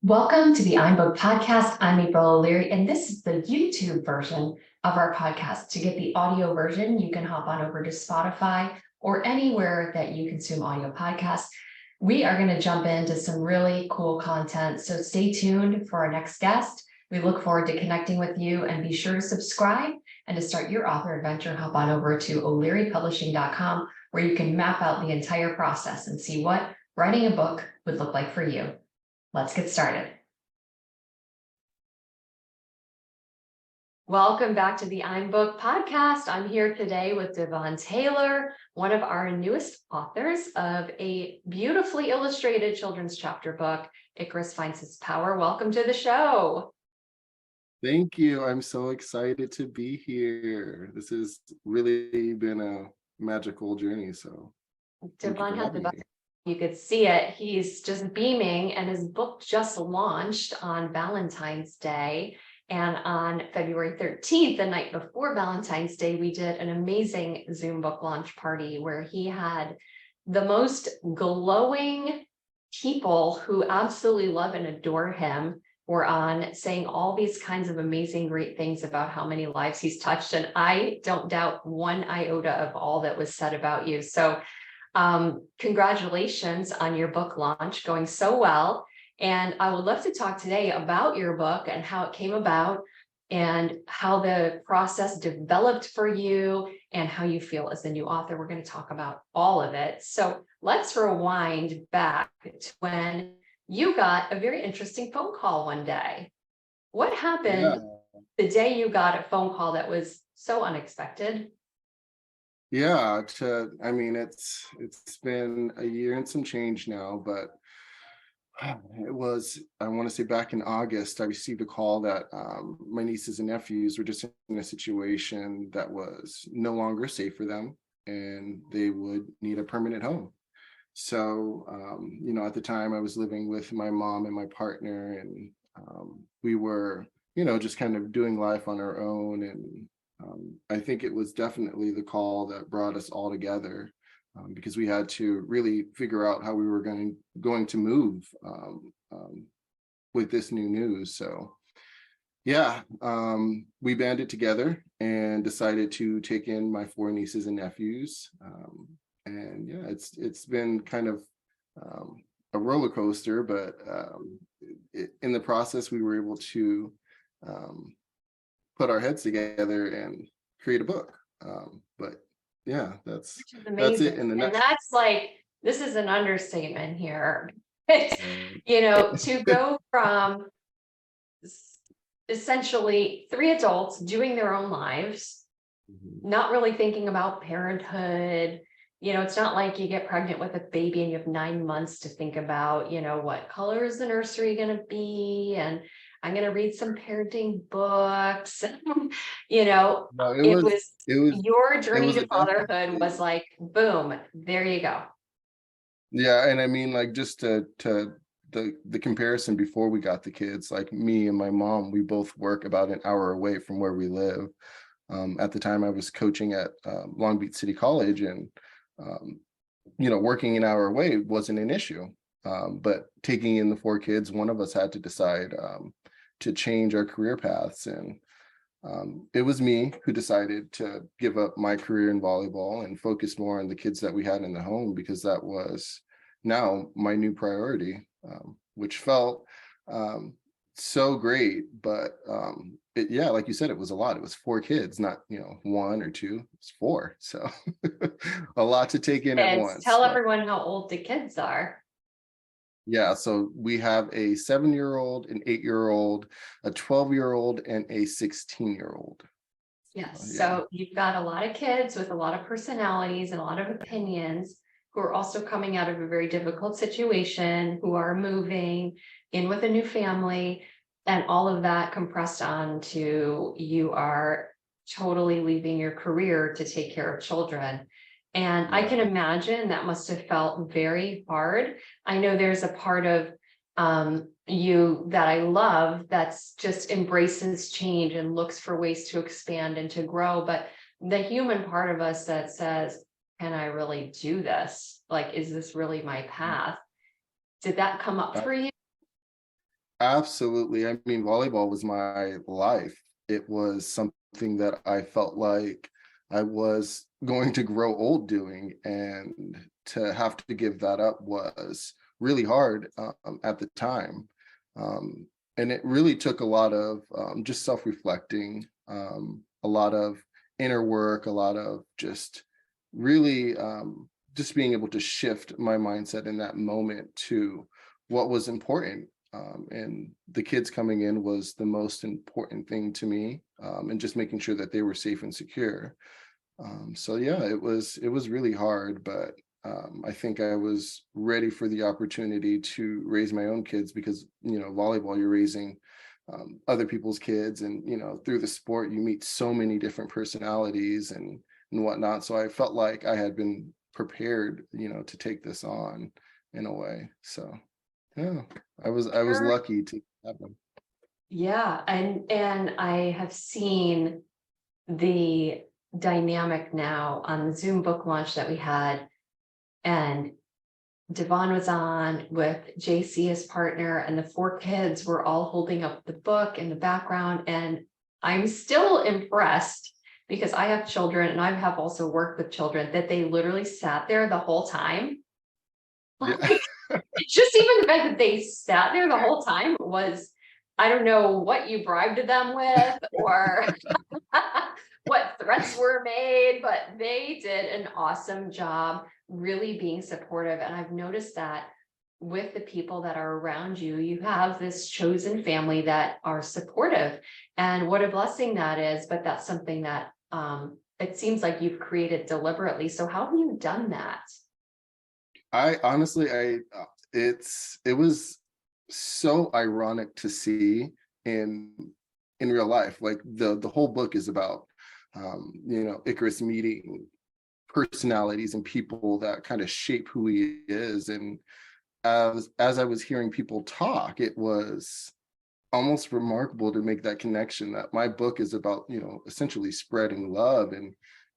Welcome to the I'm Booked podcast. I'm April O'Leary, and this is the YouTube version of our podcast. To get the audio version, you can hop on over to Spotify or anywhere that you consume audio podcasts. We are going to jump into some really cool content, so stay tuned for our next guest. We look forward to connecting with you, and be sure to subscribe. And to start your author adventure, hop on over to o'learypublishing.com, where you can map out the entire process and see what writing a book would look like for you. Let's get started. Welcome back to the I'm Booked podcast. I'm here today with Devon Taylor, one of our newest authors of a beautifully illustrated children's chapter book, Icarus Finds His Power. Welcome to the show. Thank you. I'm so excited to be here. This has really been a magical journey. So Devon had the best. You could see it. He's just beaming, and his book just launched on Valentine's Day. And on February 13th, the night before Valentine's Day, we did an amazing Zoom book launch party where he had the most glowing people who absolutely love and adore him were on, saying all these kinds of amazing, great things about how many lives he's touched. And I don't doubt one iota of all that was said about you. So congratulations on your book launch, going so well. And I would love to talk today about your book and how it came about and how the process developed for you and how you feel as the new author. We're going to talk about all of it. So let's rewind back to when you got a very interesting phone call one day. What happened the day you got a phone call that was so unexpected? Yeah, it's been a year and some change now, but it was, I want to say back in August, I received a call that my nieces and nephews were just in a situation that was no longer safe for them and they would need a permanent home. So, at the time I was living with my mom and my partner, and we were, just kind of doing life on our own. And I think it was definitely the call that brought us all together, because we had to really figure out how we were going to move with this new news. So yeah, we banded together and decided to take in my 4 nieces and nephews. And yeah, it's been kind of a roller coaster, but in the process, we were able to put our heads together and create a book. But yeah, that's it in the nutshell. And that's like, this is an understatement here. To go from essentially 3 adults doing their own lives, not really thinking about parenthood. It's not like you get pregnant with a baby and you have 9 months to think about, what color is the nursery going to be, and I'm going to read some parenting books. It was your journey to fatherhood was like, boom, there you go. Yeah. And I mean, like, just to the comparison before we got the kids, like me and my mom, we both work about an hour away from where we live. At the time I was coaching at Long Beach City College, and, working an hour away wasn't an issue. But taking in the 4 kids, one of us had to decide to change our career paths. And it was me who decided to give up my career in volleyball and focus more on the kids that we had in the home, because that was now my new priority, which felt so great. But like you said, it was a lot. It was 4 kids, not 1 or 2. It's 4, so a lot to take in at once. Tell everyone how old the kids are. Yeah, so we have a 7-year-old, an 8-year-old, a 12-year-old, and a 16-year-old. Yes, so you've got a lot of kids with a lot of personalities and a lot of opinions, who are also coming out of a very difficult situation, who are moving in with a new family, and all of that compressed onto you are totally leaving your career to take care of children. And I can imagine that must have felt very hard. I know there's a part of you that I love that's just embraces change and looks for ways to expand and to grow. But the human part of us that says, can I really do this? Like, is this really my path? Did that come up for you? Absolutely. I mean, volleyball was my life. It was something that I felt like I was going to grow old doing, and to have to give that up was really hard at the time. Um, and it really took a lot of just self-reflecting, a lot of inner work, a lot of really just being able to shift my mindset in that moment to what was important, and the kids coming in was the most important thing to me, and just making sure that they were safe and secure. So yeah, it was really hard, but I think I was ready for the opportunity to raise my own kids, because volleyball, you're raising other people's kids, and through the sport you meet so many different personalities and whatnot. So I felt like I had been prepared, to take this on in a way. So yeah, I was Sure. lucky to have them. Yeah, and I have seen the dynamic now on the Zoom book launch that we had, and Devon was on with JC as partner, and the four kids were all holding up the book in the background. And I'm still impressed because I have children and I have also worked with children that they literally sat there the whole time. Yeah. Like, just even the fact that they sat there the whole time was, I don't know what you bribed them with or what threats were made, but they did an awesome job really being supportive. And I've noticed that with the people that are around you, you have this chosen family that are supportive. And what a blessing that is. But that's something that it seems like you've created deliberately. So how have you done that? I honestly, it was so ironic to see in in real life. Like the whole book is about Icarus meeting personalities and people that kind of shape who he is. And as I was hearing people talk, it was almost remarkable to make that connection, that my book is about, essentially spreading love. And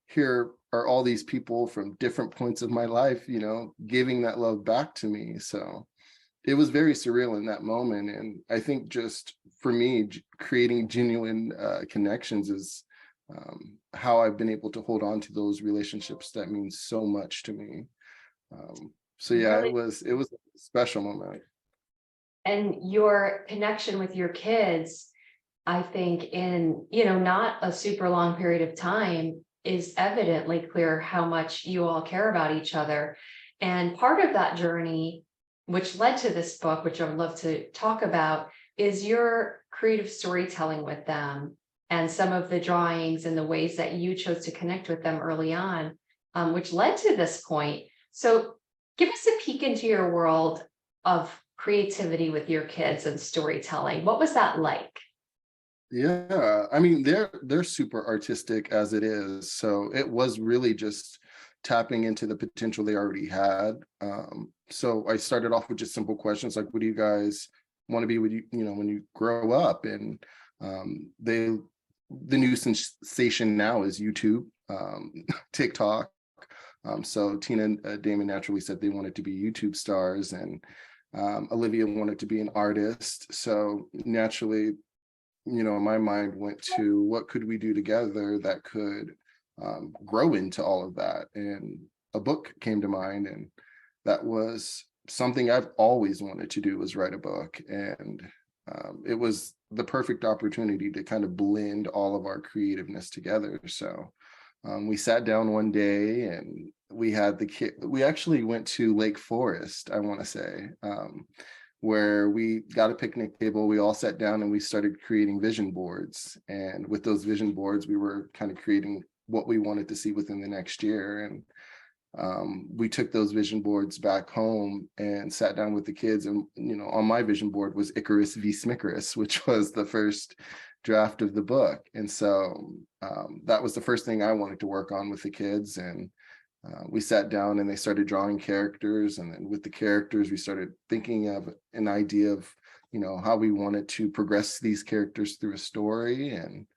here are all these people from different points of my life, giving that love back to me. So it was very surreal in that moment. And I think just for me, creating genuine connections is how I've been able to hold on to those relationships that mean so much to me. So yeah, Really, it was a special moment. and your connection with your kids, I think in, not a super long period of time is evidently clear how much you all care about each other. And part of that journey, which led to this book, which I would love to talk about, is your creative storytelling with them and some of the drawings and the ways that you chose to connect with them early on, which led to this point. So give us a peek into your world of creativity with your kids and storytelling. What was that like? Yeah, I mean, they're super artistic as it is, so it was really just tapping into the potential they already had. So I started off with just simple questions like, "What do you guys want to be when you grow up?" And they the new sensation now is YouTube, TikTok. So Tina and Damon naturally said they wanted to be YouTube stars, and Olivia wanted to be an artist. So naturally, my mind went to what could we do together that could grow into all of that. And a book came to mind, and that was something I've always wanted to do, was write a book. And it was the perfect opportunity to kind of blend all of our creativeness together. So we sat down one day and we had the kid. We actually went to Lake Forest, I want to say, where we got a picnic table. We all sat down and we started creating vision boards. And with those vision boards, we were kind of creating what we wanted to see within the next year. And we took those vision boards back home and sat down with the kids. And, on my vision board was Icarus v. Smicurus, which was the first draft of the book. And so that was the first thing I wanted to work on with the kids. And we sat down and they started drawing characters. And then with the characters, we started thinking of an idea of, how we wanted to progress these characters through a story. And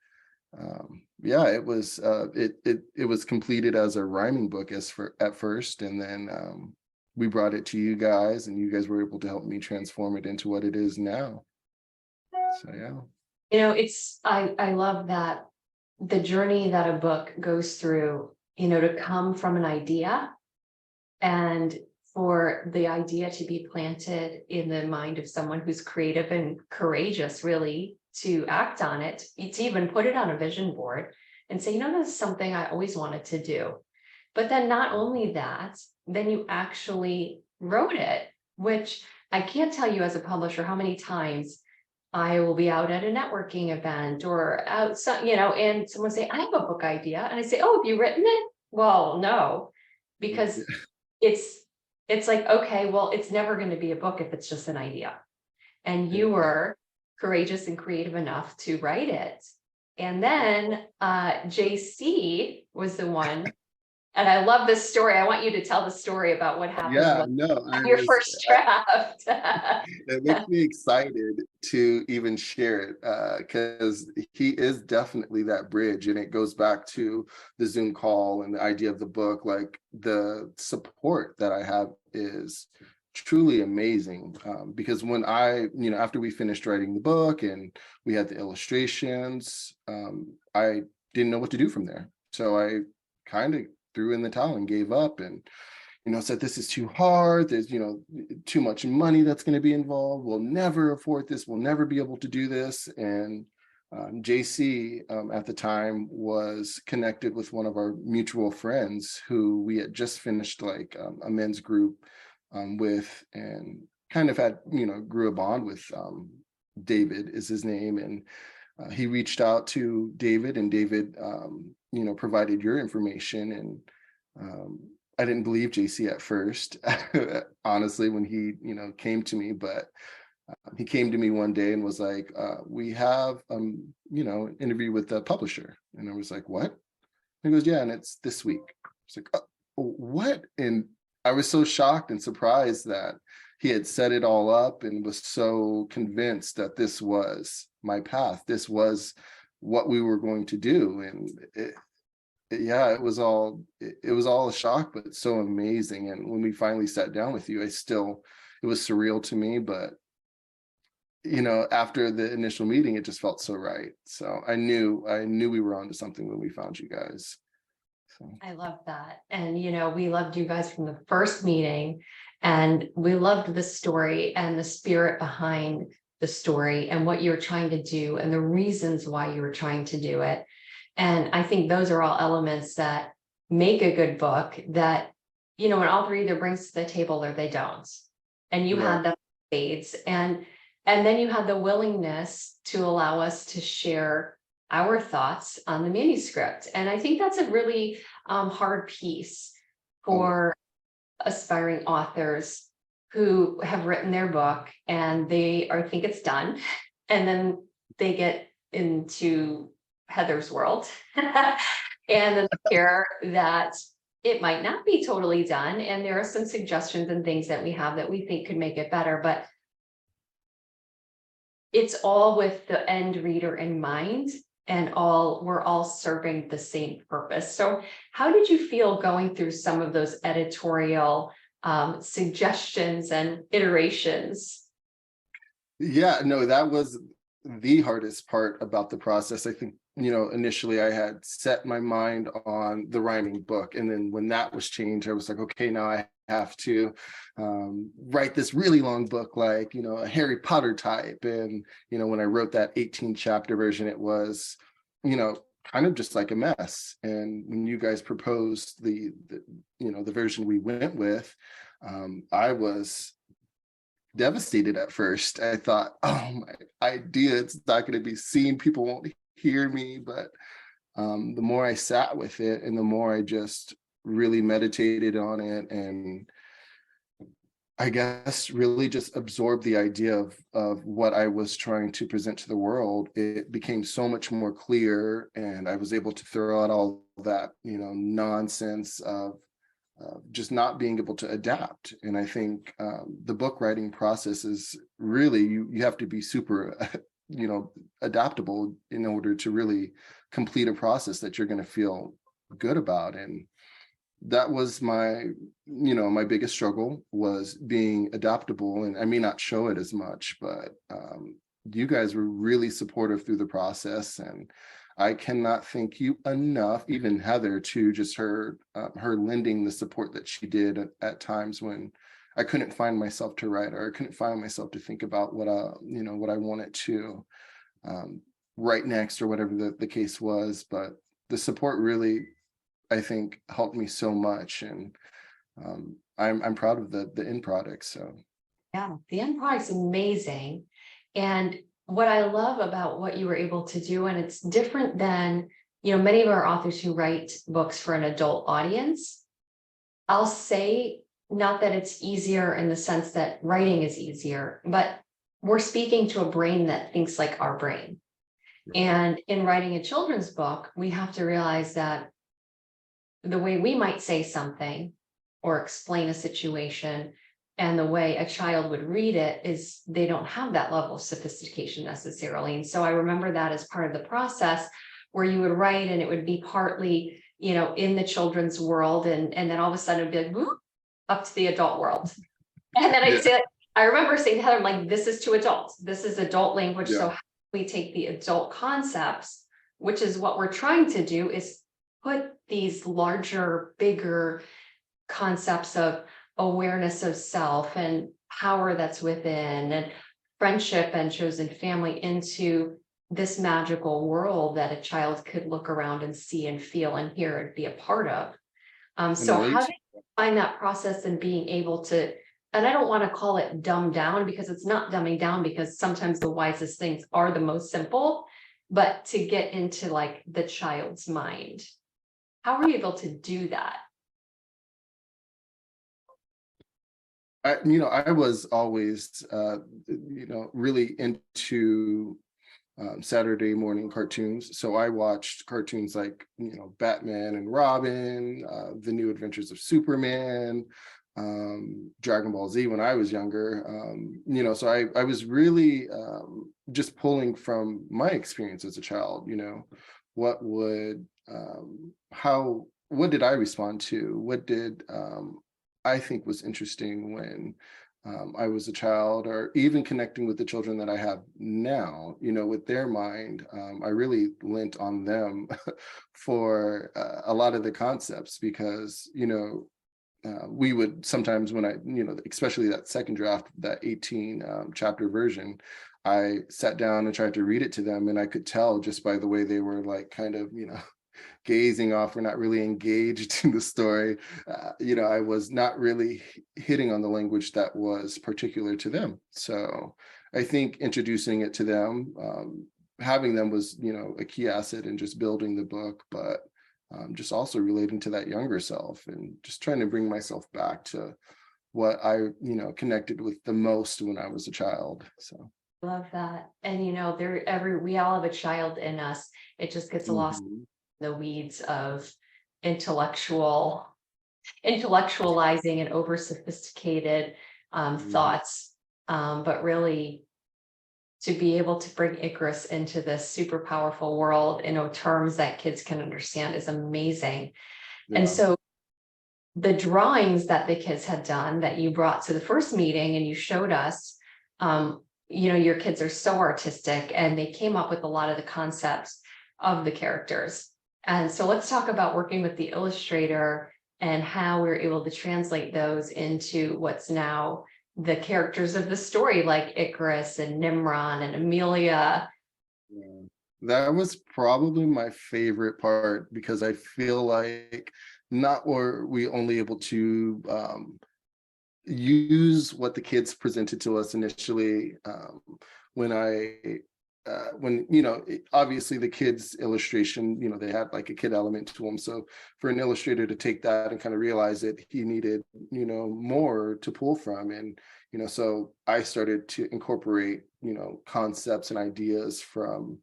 yeah, it was completed as a rhyming book at first, and then we brought it to you guys, and you guys were able to help me transform it into what it is now. So yeah. I love that the journey that a book goes through, to come from an idea and for the idea to be planted in the mind of someone who's creative and courageous, really, to act on it, to even put it on a vision board and say, this is something I always wanted to do. But then not only that, then you actually wrote it, which I can't tell you as a publisher how many times I will be out at a networking event or out, and someone say, I have a book idea. And I say, oh, have you written it? Well, no, because it's like, okay, well, it's never going to be a book if it's just an idea. And you were courageous and creative enough to write it. And then JC was the one. And I love this story. I want you to tell the story about what happened on your first draft. It makes me excited to even share it because he is definitely that bridge, and it goes back to the Zoom call and the idea of the book. Like, the support that I have is truly amazing, because when after we finished writing the book and we had the illustrations, I didn't know what to do from there. So I kind of threw in the towel and gave up, and said, this is too hard. There's too much money that's going to be involved. We'll never afford this. We'll never be able to do this. And JC at the time was connected with one of our mutual friends who we had just finished like a men's group with, and kind of had grew a bond with. David is his name, and he reached out to David, and David provided your information. And I didn't believe JC at first, honestly, when he came to me, but he came to me one day and was like, we have an interview with the publisher. And I was like, what? He goes, yeah, and it's this week. It's like, what? And I was so shocked and surprised that he had set it all up and was so convinced that this was my path. This was what we were going to do. And it was all a shock, but so amazing. And when we finally sat down with you, it was surreal to me, but after the initial meeting, it just felt so right. So I knew we were onto something when we found you guys. So. I love that. And, we loved you guys from the first meeting, and we loved the story and the spirit behind the story and what you were trying to do and the reasons why you were trying to do it. And I think those are all elements that make a good book that, when author either brings to the table or they don't. And you had that fades. And then you had the willingness to allow us to share our thoughts on the manuscript. And I think that's a really hard piece for aspiring authors who have written their book and they think it's done. And then they get into Heather's world and then hear that it might not be totally done. And there are some suggestions and things that we have that we think could make it better, but it's all with the end reader in mind, and we're all serving the same purpose. So how did you feel going through some of those editorial suggestions and iterations? Yeah, no, that was the hardest part about the process. I think, initially I had set my mind on the rhyming book. And then when that was changed, I was like, okay, now I have to write this really long book, like, a Harry Potter type. And, when I wrote that 18 chapter version, it was, kind of just like a mess. And when you guys proposed the version we went with, I was devastated at first. I thought, oh, my idea, it's not going to be seen. People won't hear me. But the more I sat with it and the more I just really meditated on it, and I guess really just absorbed the idea of what I was trying to present to the world, it became so much more clear, and I was able to throw out all that, nonsense of just not being able to adapt. And I think the book writing process is really, you have to be super, adaptable in order to really complete a process that you're going to feel good about. And that was my biggest struggle, was being adaptable. And I may not show it as much, but you guys were really supportive through the process, and I cannot thank you enough, even Heather, to just her lending the support that she did at times when I couldn't find myself to write, or I couldn't find myself to think about what what I wanted to write next, or whatever the case was. But the support really, I think, helped me so much, and I'm proud of the end product. So Yeah, the end product's amazing. And what I love about what you were able to do, and it's different than, many of our authors who write books for an adult audience. I'll say, not that it's easier in the sense that writing is easier, but we're speaking to a brain that thinks like our brain. And in writing a children's book, we have to realize that the way we might say something or explain a situation and the way a child would read it is they don't have that level of sophistication necessarily. And so I remember that as part of the process where you would write and it would be partly, in the children's world, and then all of a sudden it'd be like, whoop, up to the adult world. And then I'd say, I remember saying to Heather, I'm like, this is to adults. This is adult language. So how do we take the adult concepts, which is what we're trying to do, is put these larger, bigger concepts of awareness of self and power that's within, and friendship and chosen family into this magical world that a child could look around and see and feel and hear and be a part of. So how do you find that process and being able to, and I don't want to call it dumb down, because it's not dumbing down, because sometimes the wisest things are the most simple, but to get into like the child's mind. How are you able to do that? I was always, really into Saturday morning cartoons. So I watched cartoons like, Batman and Robin, The New Adventures of Superman, Dragon Ball Z when I was younger. So I was really just pulling from my experience as a child. What would, what did I respond to? What did I think was interesting when I was a child, or even connecting with the children that I have now, with their mind. I really lent on them for a lot of the concepts, because, we would sometimes, when especially that second draft, that 18 chapter version, I sat down and tried to read it to them, and I could tell just by the way they were like kind of, gazing off or not really engaged in the story. I was not really hitting on the language that was particular to them. So I think introducing it to them, having them was, a key asset in just building the book, but just also relating to that younger self and just trying to bring myself back to what I, connected with the most when I was a child. So. Love that. And we all have a child in us. It just gets lost in the weeds of intellectualizing and over sophisticated thoughts. But really, to be able to bring Icarus into this super powerful world in terms that kids can understand is amazing. And so the drawings that the kids had done that you brought to the first meeting and you showed us, your kids are so artistic and they came up with a lot of the concepts of the characters. And so let's talk about working with the illustrator and how we're able to translate those into what's now the characters of the story, like Icarus and Nimron and Amelia. Yeah. That was probably my favorite part, because I feel like not were we only able to use what the kids presented to us initially, when obviously the kids illustration, they had like a kid element to them. So for an illustrator to take that and kind of realize that he needed, more to pull from. And, so I started to incorporate, concepts and ideas from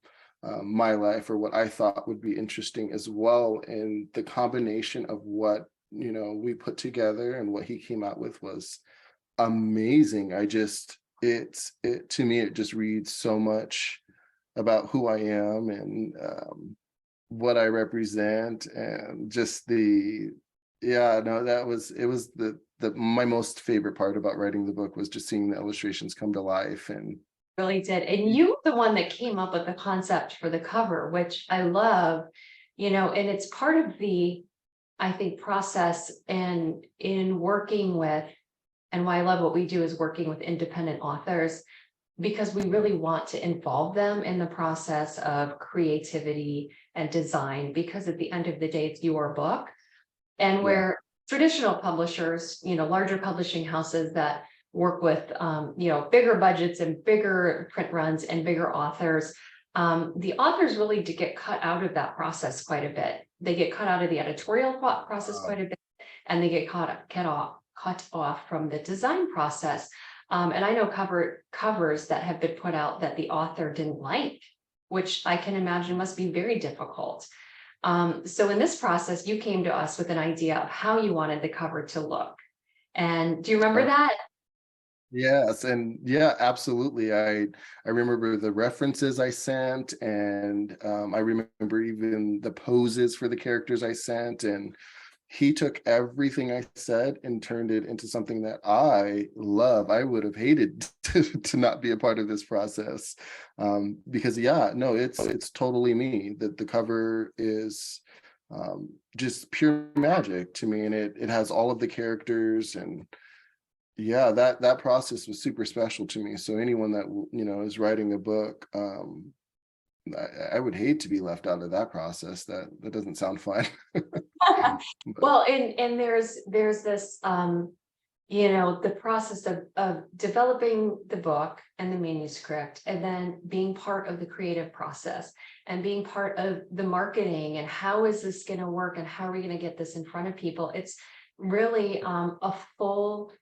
my life, or what I thought would be interesting as well. And the combination of what, we put together and what he came out with was amazing. To me, it just reads so much about who I am and what I represent, and just it was my most favorite part about writing the book, was just seeing the illustrations come to life. And really did. And you were the one that came up with the concept for the cover, which I love, and it's part of the, I think, process and in working with, and why I love what we do is working with independent authors, because we really want to involve them in the process of creativity and design, because at the end of the day, it's your book. And Yeah. where traditional publishers, larger publishing houses that work with, bigger budgets and bigger print runs and bigger authors, the authors really do get cut out of that process quite a bit. They get cut out of the editorial process quite a bit, and they get cut off from the design process. And I know covers that have been put out that the author didn't like, which I can imagine must be very difficult. So in this process, you came to us with an idea of how you wanted the cover to look. And do you remember that? Yes, and yeah, absolutely. I remember the references I sent, and I remember even the poses for the characters I sent, and he took everything I said and turned it into something that I love. I would have hated to not be a part of this process, because yeah, no, it's totally me. That the cover is just pure magic to me, and it has all of the characters, and yeah, that process was super special to me. So anyone that is writing a book, I would hate to be left out of that process. That doesn't sound fun. But Well, and there's this, the process of developing the book and the manuscript, and then being part of the creative process and being part of the marketing, and how is this going to work, and how are we going to get this in front of people? It's really a full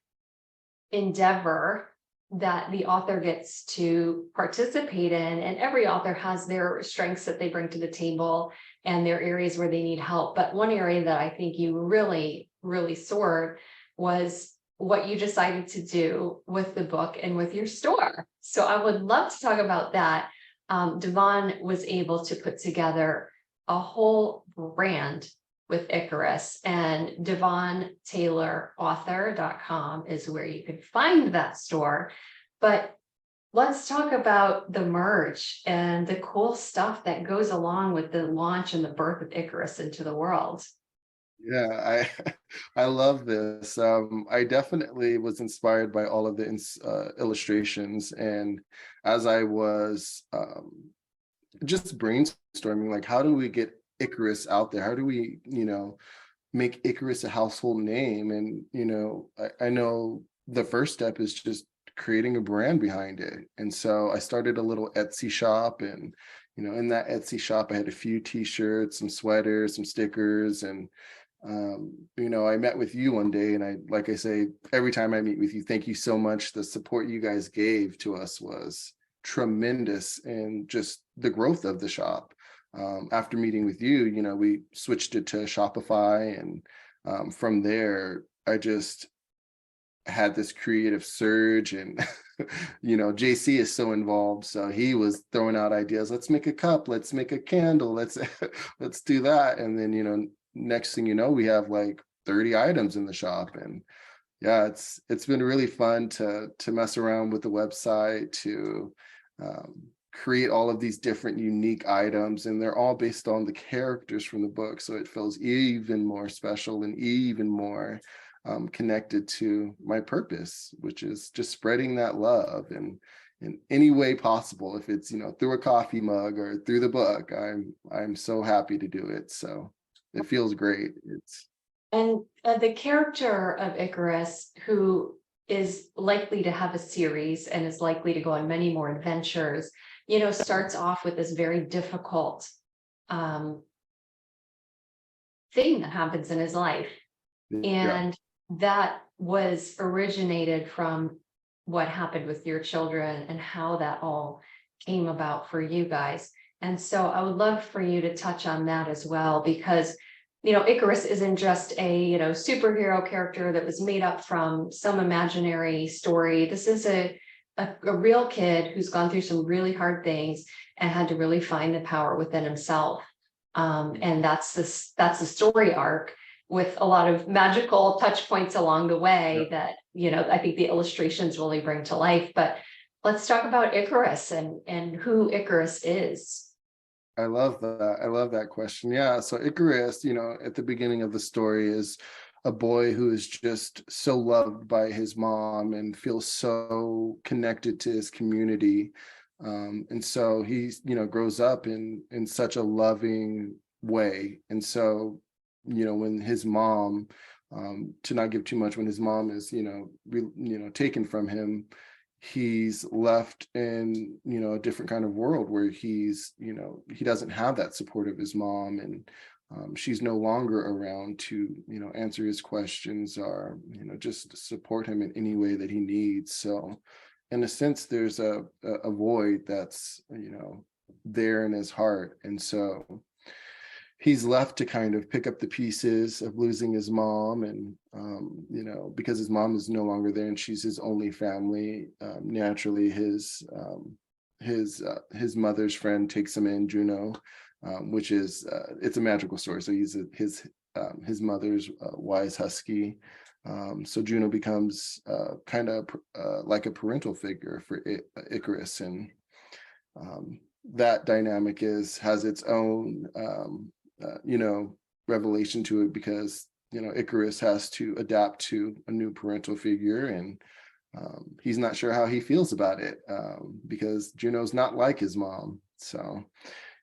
endeavor that the author gets to participate in, and every author has their strengths that they bring to the table and their areas where they need help. But one area that I think you really soared was what you decided to do with the book and with your store. So I would love to talk about that. Devon was able to put together a whole brand with Icarus, and Devon Taylor author.com is where you can find that store. But let's talk about the merch and the cool stuff that goes along with the launch and the birth of Icarus into the world. yeah, I love this. I definitely was inspired by all of the illustrations, and as I was just brainstorming, like, how do we get Icarus out there? How do we, make Icarus a household name? And, I know the first step is just creating a brand behind it. And so I started a little Etsy shop, and, in that Etsy shop, I had a few t-shirts, some sweaters, some stickers, and, I met with you one day, and like I say, every time I meet with you, thank you so much. The support you guys gave to us was tremendous, and just the growth of the shop. After meeting with you, we switched it to Shopify, and from there, I just had this creative surge, and JC is so involved, so he was throwing out ideas. Let's make a cup, let's make a candle, let's let's do that. And then next thing you know, we have like 30 items in the shop. And yeah, it's been really fun to mess around with the website, to create all of these different unique items, and they're all based on the characters from the book, so it feels even more special and even more connected to my purpose, which is just spreading that love, and in any way possible. If it's through a coffee mug or through the book, I'm so happy to do it. So it feels great. And the character of Icarus, who is likely to have a series and is likely to go on many more adventures, starts off with this very difficult thing that happens in his life. And that was originated from what happened with your children and how that all came about for you guys. And so I would love for you to touch on that as well, because Icarus isn't just a superhero character that was made up from some imaginary story. This is a real kid who's gone through some really hard things and had to really find the power within himself. And that's the story arc, with a lot of magical touch points along the way that I think the illustrations really bring to life. But let's talk about Icarus and who Icarus is. I love that. I love that question. Yeah. So Icarus, at the beginning of the story is a boy who is just so loved by his mom and feels so connected to his community. And so he's, grows up in such a loving way. And so, when his mom, to not give too much, when his mom is, taken from him, he's left in a different kind of world where he's he doesn't have that support of his mom, and she's no longer around to answer his questions or just support him in any way that he needs. So in a sense there's a void that's there in his heart, and so he's left to kind of pick up the pieces of losing his mom. And because his mom is no longer there and she's his only family, naturally his mother's friend takes him in, Juno, which is it's a magical story. So he's his mother's wise husky. So Juno becomes kind of like a parental figure for Icarus, and that dynamic has its own revelation to it, because Icarus has to adapt to a new parental figure, and he's not sure how he feels about it, because Juno's not like his mom. So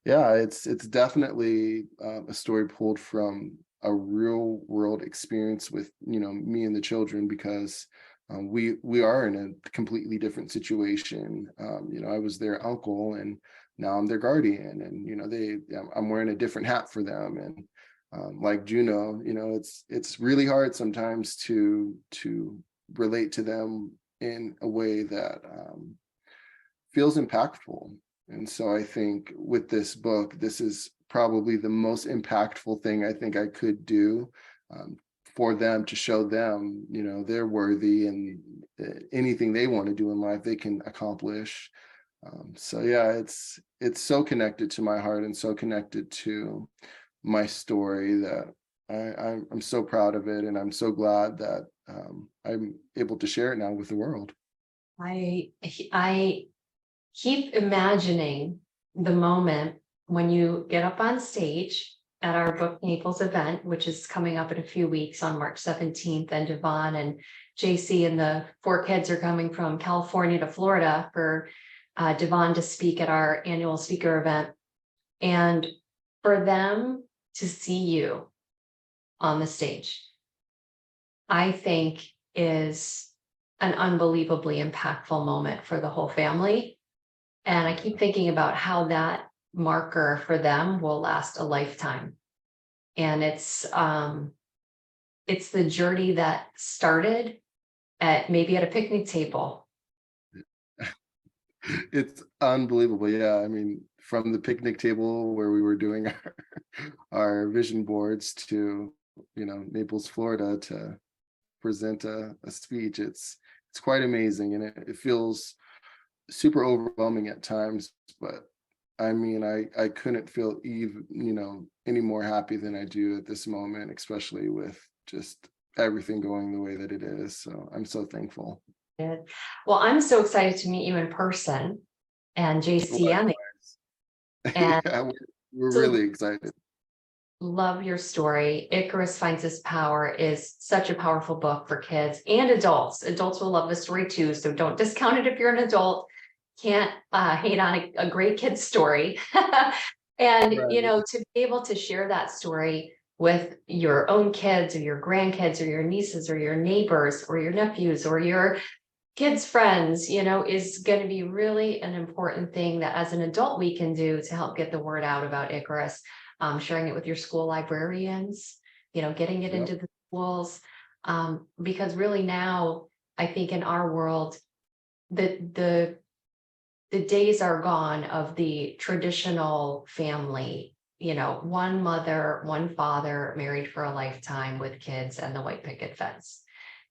yeah, it's definitely a story pulled from a real world experience with me and the children, because we are in a completely different situation. I was their uncle, and now I'm their guardian, and I'm wearing a different hat for them. And like Juno, it's really hard sometimes to relate to them in a way that feels impactful. And so I think with this book, this is probably the most impactful thing I think I could do, for them, to show them they're worthy, and anything they want to do in life they can accomplish. So yeah, it's so connected to my heart and so connected to my story that I'm so proud of it, and I'm so glad that I'm able to share it now with the world. I keep imagining the moment when you get up on stage at our Booked Naples event, which is coming up in a few weeks on March 17th, and Devon and JC and the 4 kids are coming from California to Florida for Devon to speak at our annual speaker event. And for them to see you on the stage, I think is an unbelievably impactful moment for the whole family. And I keep thinking about how that marker for them will last a lifetime. And it's the journey that started maybe at a picnic table. It's unbelievable. Yeah, I mean, from the picnic table where we were doing our vision boards to Naples, Florida, to present a speech, it's quite amazing, and it feels super overwhelming at times. But I mean, I couldn't feel even any more happy than I do at this moment, especially with just everything going the way that it is. So I'm so thankful. Well, I'm so excited to meet you in person, and JC, and Yeah, we're so really excited. love your story. Icarus Finds His Power is such a powerful book for kids and adults. Adults will love the story too, so don't discount it if you're an adult. Can't hate on a great kid's story. And Right. to be able to share that story with your own kids or your grandkids or your nieces or your neighbors or your nephews or your kids' friends, is going to be really an important thing that as an adult we can do to help get the word out about Icarus. Sharing it with your school librarians, getting it Yep. into the schools. Because really now, I think in our world, the days are gone of the traditional family, one mother, one father married for a lifetime with kids and the white picket fence.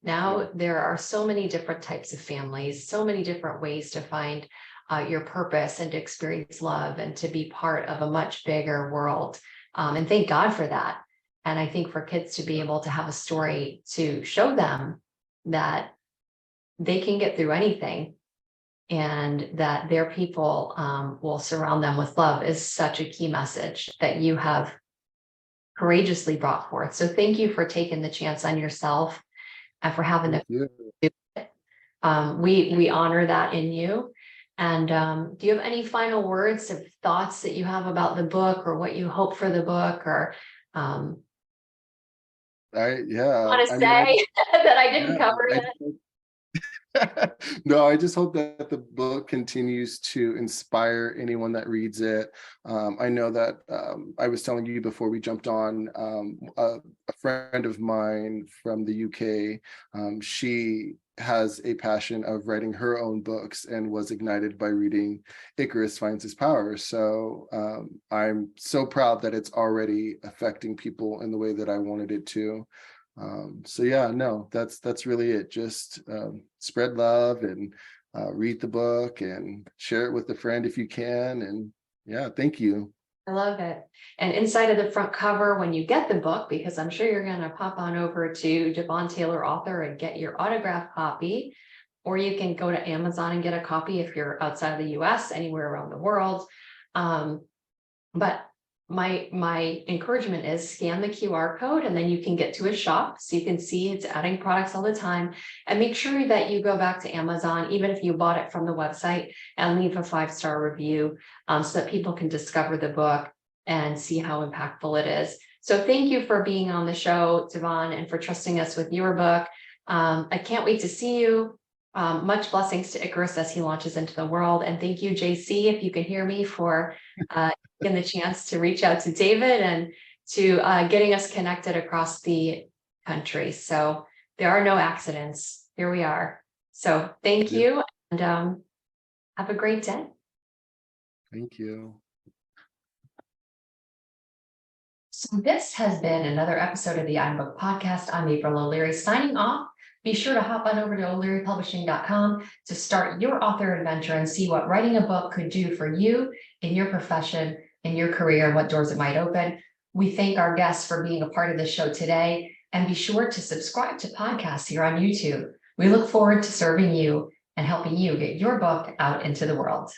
Yep. Now there are so many different types of families, so many different ways to find your purpose and to experience love and to be part of a much bigger world. And thank God for that. And I think for kids to be able to have a story to show them that they can get through anything, and that their people will surround them with love is such a key message that you have courageously brought forth. So thank you for taking the chance on yourself and for having the Yeah. we honor that in you. And do you have any final words of thoughts that you have about the book or what you hope for the book, or want to I mean, say that I didn't yeah, cover I yet? no, I just hope that the book continues to inspire anyone that reads it. I know that I was telling you before we jumped on, a friend of mine from the UK, she has a passion of writing her own books and was ignited by reading Icarus Finds His Power. So I'm so proud that it's already affecting people in the way that I wanted it to. So yeah, no, that's really it. Just spread love and read the book and share it with a friend if you can. And yeah, thank you. I love it. And inside of the front cover, when you get the book, because I'm sure you're going to pop on over to Devon Taylor Author and get your autographed copy, or you can go to Amazon and get a copy if you're outside of the US, anywhere around the world. But my encouragement is scan the QR code, and then you can get to a shop so you can see it's adding products all the time. And make sure that you go back to Amazon, even if you bought it from the website, and leave a 5-star review so that people can discover the book and see how impactful it is. So thank you for being on the show, Devon, and for trusting us with your book. I can't wait to see you. Much blessings to Icarus as he launches into the world. And thank you, JC, if you can hear me, for getting the chance to reach out to David and to getting us connected across the country. So there are no accidents. Here we are. So thank you, and have a great day. Thank you. So this has been another episode of the iBook Podcast. I'm April O'Leary signing off. Be sure to hop on over to o'learypublishing.com to start your author adventure and see what writing a book could do for you in your profession, in your career, and what doors it might open. We thank our guests for being a part of the show today, and be sure to subscribe to podcasts here on YouTube. We look forward to serving you and helping you get your book out into the world.